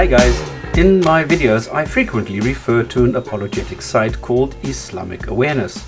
Hi guys, in my videos I frequently refer to an apologetic site called Islamic Awareness.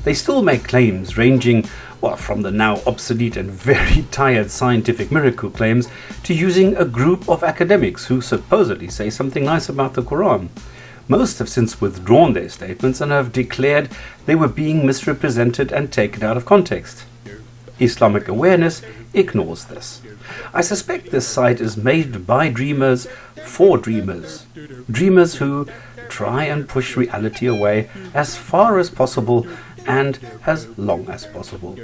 They still make claims ranging, well, from the now obsolete and very tired scientific miracle claims to using a group of academics who supposedly say something nice about the Quran. Most have since withdrawn their statements and have declared they were being misrepresented and taken out of context. Islamic Awareness ignores this. I suspect this site is made by dreamers for dreamers. Dreamers who try and push reality away as far as possible and as long as possible.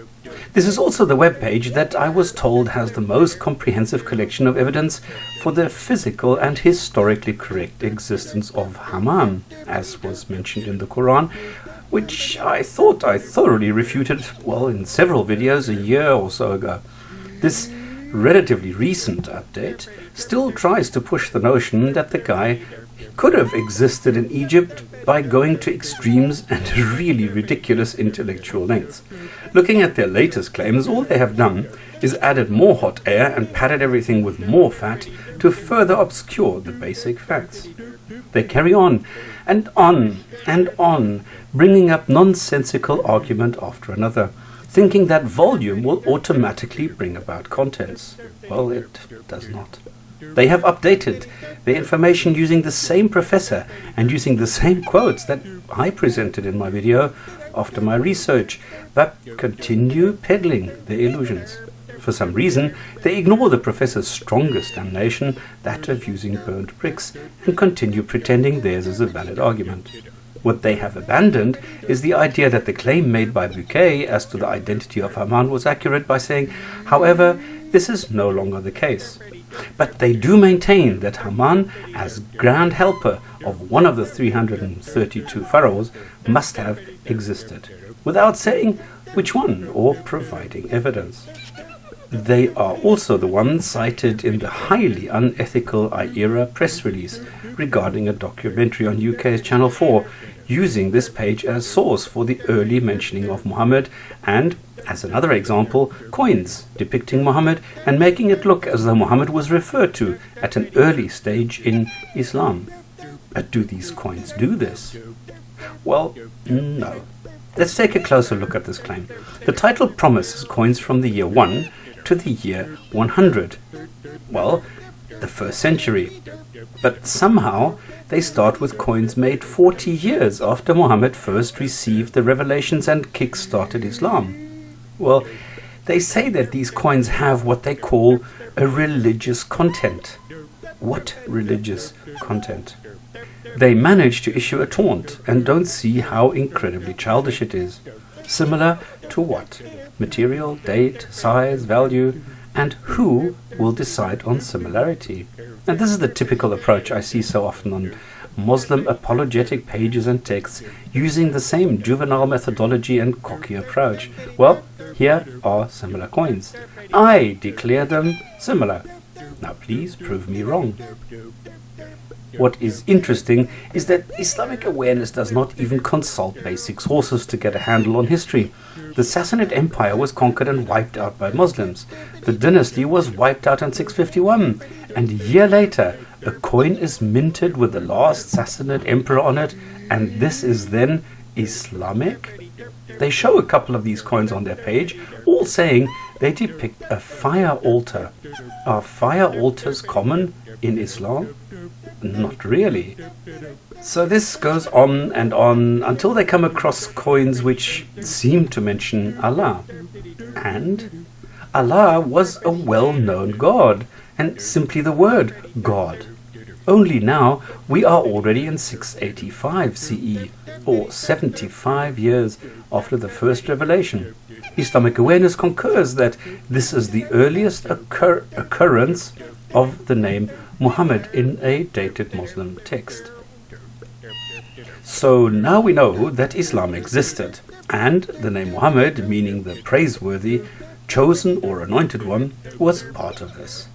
This is also the webpage that I was told has the most comprehensive collection of evidence for the physical and historically correct existence of Hammam, as was mentioned in the Quran, which I thought I thoroughly refuted, well, in several videos a year or so ago. This relatively recent update still tries to push the notion that the guy could have existed in Egypt by going to extremes and really ridiculous intellectual lengths. Looking at their latest claims, all they have done is added more hot air and padded everything with more fat to further obscure the basic facts. They carry on and on and on, bringing up nonsensical argument after another, thinking that volume will automatically bring about contents. Well, it does not. They have updated their information using the same professor and using the same quotes that I presented in my video after my research, but continue peddling their illusions. For some reason, they ignore the professor's strongest damnation, that of using burnt bricks, and continue pretending theirs is a valid argument. What they have abandoned is the idea that the claim made by Bouquet as to the identity of Haman was accurate by saying, however, this is no longer the case. But they do maintain that Haman, as grand helper of one of the 332 pharaohs, must have existed, without saying which one or providing evidence. They are also the ones cited in the highly unethical IERA press release regarding a documentary on UK's Channel 4, using this page as source for the early mentioning of Muhammad and, as another example, coins depicting Muhammad and making it look as though Muhammad was referred to at an early stage in Islam. But do these coins do this? Well, no. Let's take a closer look at this claim. The title promises coins from the year 1 to the year 100. Well, the first century. But somehow they start with coins made 40 years after Muhammad first received the revelations and kick-started Islam. Well, they say that these coins have what they call a religious content. What religious content? They manage to issue a taunt and don't see how incredibly childish it is. Similar to what? Material, date, size, value, and who will decide on similarity? And this is the typical approach I see so often on Muslim apologetic pages and texts, using the same juvenile methodology and cocky approach. Well, here are similar coins. I declare them similar. Now please prove me wrong. What is interesting is that Islamic Awareness does not even consult basic sources to get a handle on history. The Sassanid Empire was conquered and wiped out by Muslims. The dynasty was wiped out in 651, and a year later a coin is minted with the last Sassanid emperor on it, and this is then Islamic? They show a couple of these coins on their page, all saying they depict a fire altar. Are fire altars common in Islam? Not really. So this goes on and on until they come across coins which seem to mention Allah. And Allah was a well-known God, and simply the word God. Only now we are already in 685 CE, or 75 years after the first revelation. Islamic Awareness concurs that this is the earliest occurrence of the name Muhammad in a dated Muslim text. So now we know that Islam existed, and the name Muhammad, meaning the praiseworthy, chosen or anointed one, was part of this.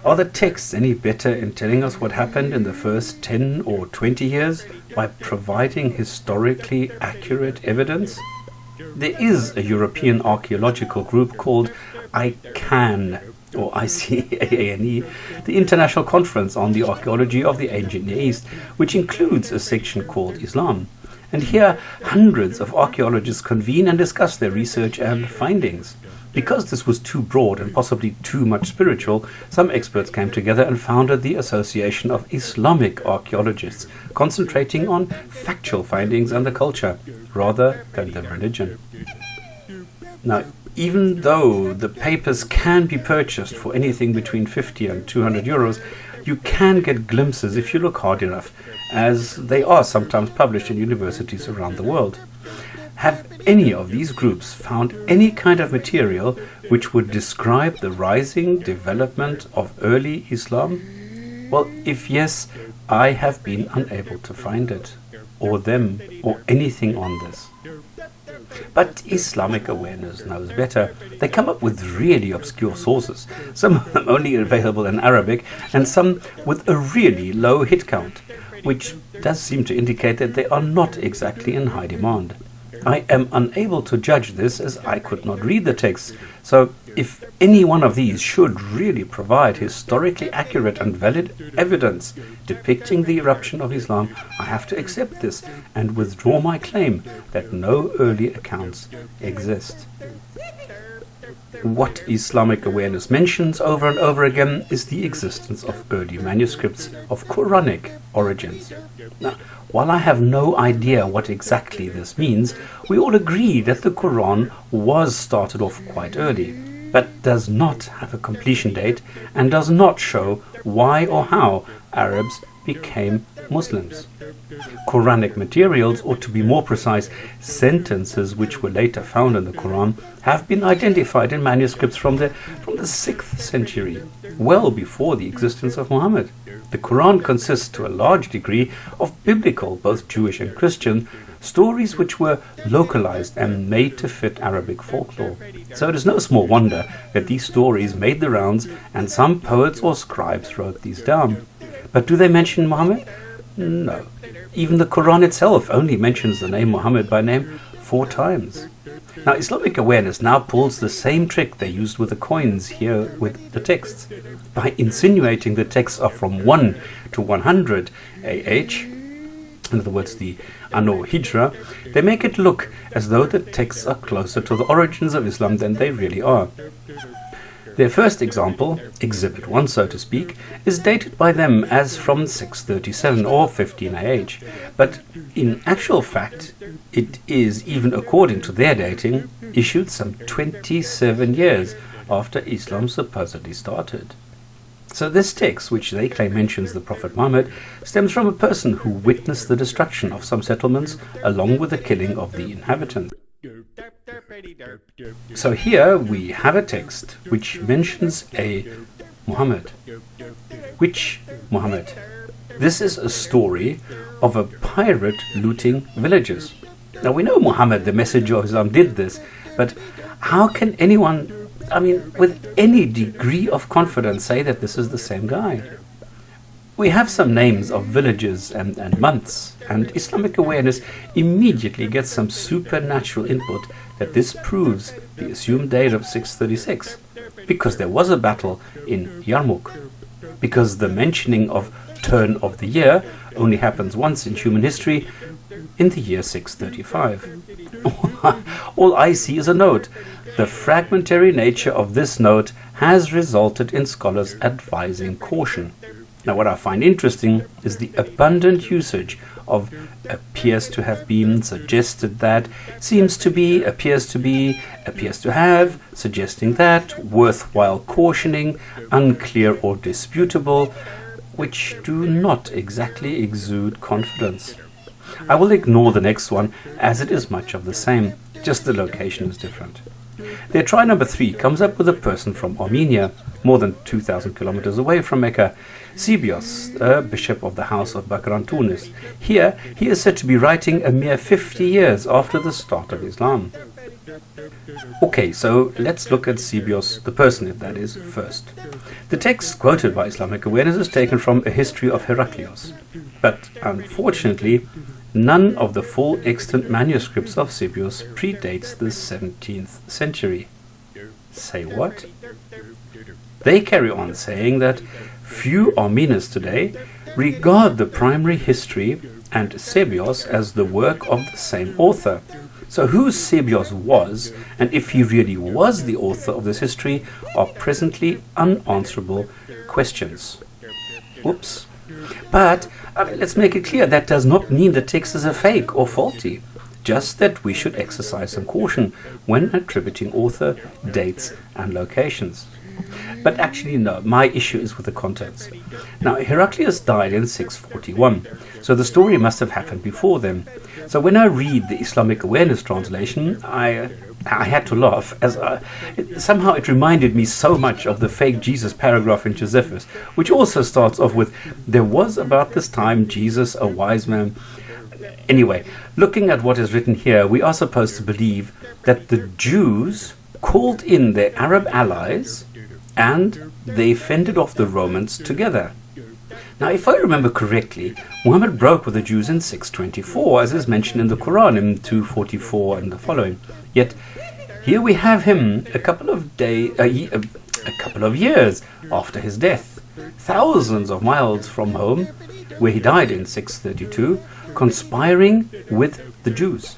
Are the texts any better in telling us what happened in the first 10 or 20 years by providing historically accurate evidence? There is a European archaeological group called ICAN, or ICAANE, the International Conference on the Archaeology of the Ancient Near East, which includes a section called Islam. And here, hundreds of archaeologists convene and discuss their research and findings. Because this was too broad and possibly too much spiritual, some experts came together and founded the Association of Islamic Archaeologists, concentrating on factual findings and the culture, rather than the religion. Now, even though the papers can be purchased for anything between 50 and 200 euros, you can get glimpses if you look hard enough, as they are sometimes published in universities around the world. Have any of these groups found any kind of material which would describe the rising development of early Islam? Well, if yes, I have been unable to find it, or them, or anything on this. But Islamic Awareness knows better. They come up with really obscure sources, some of them only available in Arabic, and some with a really low hit count, which does seem to indicate that they are not exactly in high demand. I am unable to judge this as I could not read the text, so if any one of these should really provide historically accurate and valid evidence depicting the eruption of Islam, I have to accept this and withdraw my claim that no early accounts exist. What Islamic Awareness mentions over and over again is the existence of early manuscripts of Quranic origins. Now, while I have no idea what exactly this means, we all agree that the Quran was started off quite early, but does not have a completion date and does not show why or how Arabs became Muslims. Quranic materials, or to be more precise, sentences which were later found in the Quran, have been identified in manuscripts from the 6th century, well before the existence of Muhammad. The Quran consists to a large degree of biblical, both Jewish and Christian, stories which were localized and made to fit Arabic folklore. So it is no small wonder that these stories made the rounds and some poets or scribes wrote these down. But do they mention Muhammad? No. Even the Quran itself only mentions the name Muhammad by name 4 times. Now, Islamic Awareness now pulls the same trick they used with the coins here with the texts. By insinuating the texts are from 1 to 100 AH, in other words, the Anno Hijra, they make it look as though the texts are closer to the origins of Islam than they really are. Their first example, Exhibit 1 so to speak, is dated by them as from 637 or 15 AH, but in actual fact it is, even according to their dating, issued some 27 years after Islam supposedly started. So this text, which they claim mentions the Prophet Muhammad, stems from a person who witnessed the destruction of some settlements along with the killing of the inhabitants. So here we have a text which mentions a Muhammad. Which Muhammad? This is a story of a pirate looting villages. Now we know Muhammad, the messenger of Islam, did this, but how can anyone, with any degree of confidence, say that this is the same guy? We have some names of villages and months, and Islamic Awareness immediately gets some supernatural input that this proves the assumed date of 636, because there was a battle in Yarmouk, because the mentioning of turn of the year only happens once in human history, in the year 635. All I see is a note. The fragmentary nature of this note has resulted in scholars advising caution. Now, what I find interesting is the abundant usage of appears to have been, suggested that, seems to be, appears to be, appears to have, suggesting that, worthwhile cautioning, unclear or disputable, which do not exactly exude confidence. I will ignore the next one, as it is much of the same, just the location is different. Their try number 3 comes up with a person from Armenia, more than 2,000 kilometers away from Mecca, Sibios, a bishop of the house of Bakran Tunis. Here, he is said to be writing a mere 50 years after the start of Islam. Okay, so let's look at Sibios, the person, if that is, first. The text quoted by Islamic Awareness is taken from a history of Heraclius, but unfortunately, none of the full extant manuscripts of Sibios predates the 17th century. Say what? They carry on saying that few Armenians today regard the primary history and Sebios as the work of the same author. So who Sebios was, and if he really was the author of this history, are presently unanswerable questions. Whoops. But let's make it clear, that does not mean the text is a fake or faulty, just that we should exercise some caution when attributing author, dates and locations. But actually no, my issue is with the contents. Now, Heraclius died in 641, so the story must have happened before then. So when I read the Islamic Awareness translation, I had to laugh, as somehow it reminded me so much of the fake Jesus paragraph in Josephus, which also starts off with, "There was about this time Jesus, a wise man." Anyway, looking at what is written here, we are supposed to believe that the Jews called in their Arab allies and they fended off the Romans together. Now, if I remember correctly, Muhammad broke with the Jews in 624, as is mentioned in the Quran in 244 and the following. Yet here we have him a couple of years after his death, thousands of miles from home, where he died in 632, conspiring with the Jews,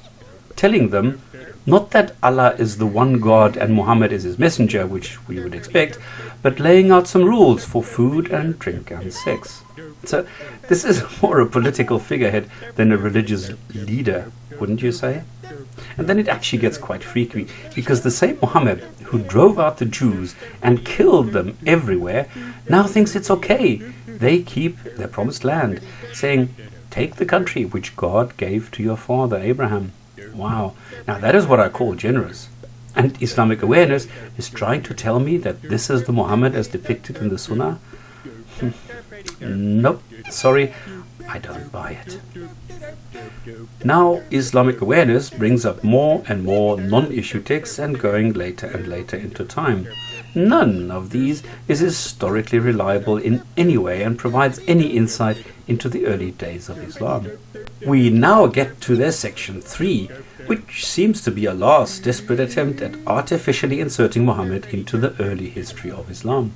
telling them not that Allah is the one God and Muhammad is his messenger, which we would expect, but laying out some rules for food and drink and sex. So this is more a political figurehead than a religious leader, wouldn't you say? And then it actually gets quite freaky, because the same Muhammad who drove out the Jews and killed them everywhere now thinks it's okay. They keep their promised land, saying, "Take the country which God gave to your father Abraham." Wow, now that is what I call generous. And Islamic Awareness is trying to tell me that this is the Muhammad as depicted in the Sunnah? Nope, sorry, I don't buy it. Now Islamic Awareness brings up more and more non-issue texts, and going later and later into time. None of these is historically reliable in any way and provides any insight into the early days of Islam. We now get to their section 3, which seems to be a last desperate attempt at artificially inserting Muhammad into the early history of Islam.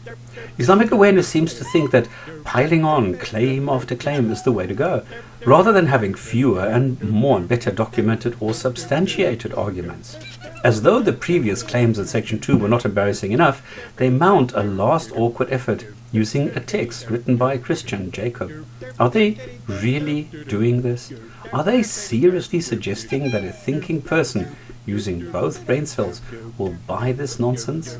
Islamic Awareness seems to think that piling on claim after claim is the way to go, rather than having fewer and more and better documented or substantiated arguments. As though the previous claims in section 2 were not embarrassing enough, they mount a last awkward effort using a text written by Christian Jacob. Are they really doing this? Are they seriously suggesting that a thinking person using both brain cells will buy this nonsense?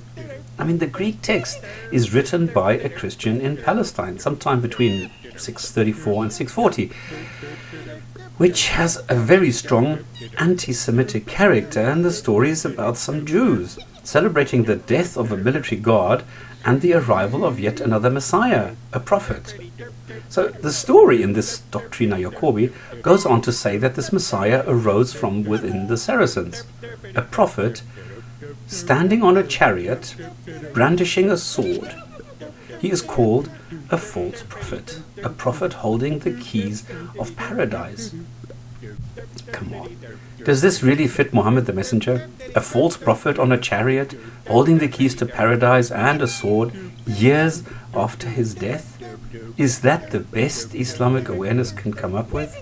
I mean, the Greek text is written by a Christian in Palestine sometime between 634 and 640, which has a very strong anti-Semitic character, and the story is about some Jews celebrating the death of a military guard and the arrival of yet another Messiah, a prophet. So the story in this Doctrina Jacobi goes on to say that this Messiah arose from within the Saracens, a prophet standing on a chariot, brandishing a sword. He is called a false prophet, a prophet holding the keys of paradise. Come on, does this really fit Muhammad the messenger? A false prophet on a chariot, holding the keys to paradise and a sword, years after his death? Is that the best Islamic Awareness can come up with?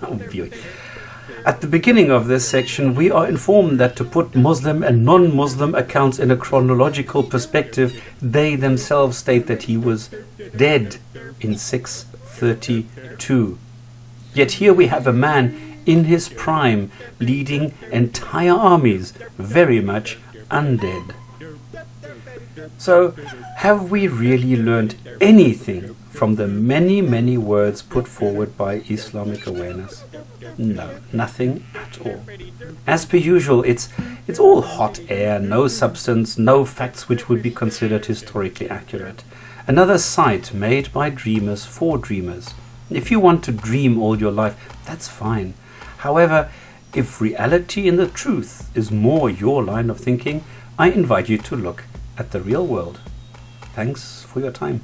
Oh, boy. At the beginning of this section, we are informed that to put Muslim and non-Muslim accounts in a chronological perspective, they themselves state that he was dead in 632. Yet here we have a man in his prime, leading entire armies, very much undead. So, have we really learned anything from the many, many words put forward by Islamic Awareness? No, nothing at all. As per usual, it's all hot air, no substance, no facts which would be considered historically accurate. Another site made by dreamers for dreamers. If you want to dream all your life, that's fine. However, if reality and the truth is more your line of thinking, I invite you to look at the real world. Thanks for your time.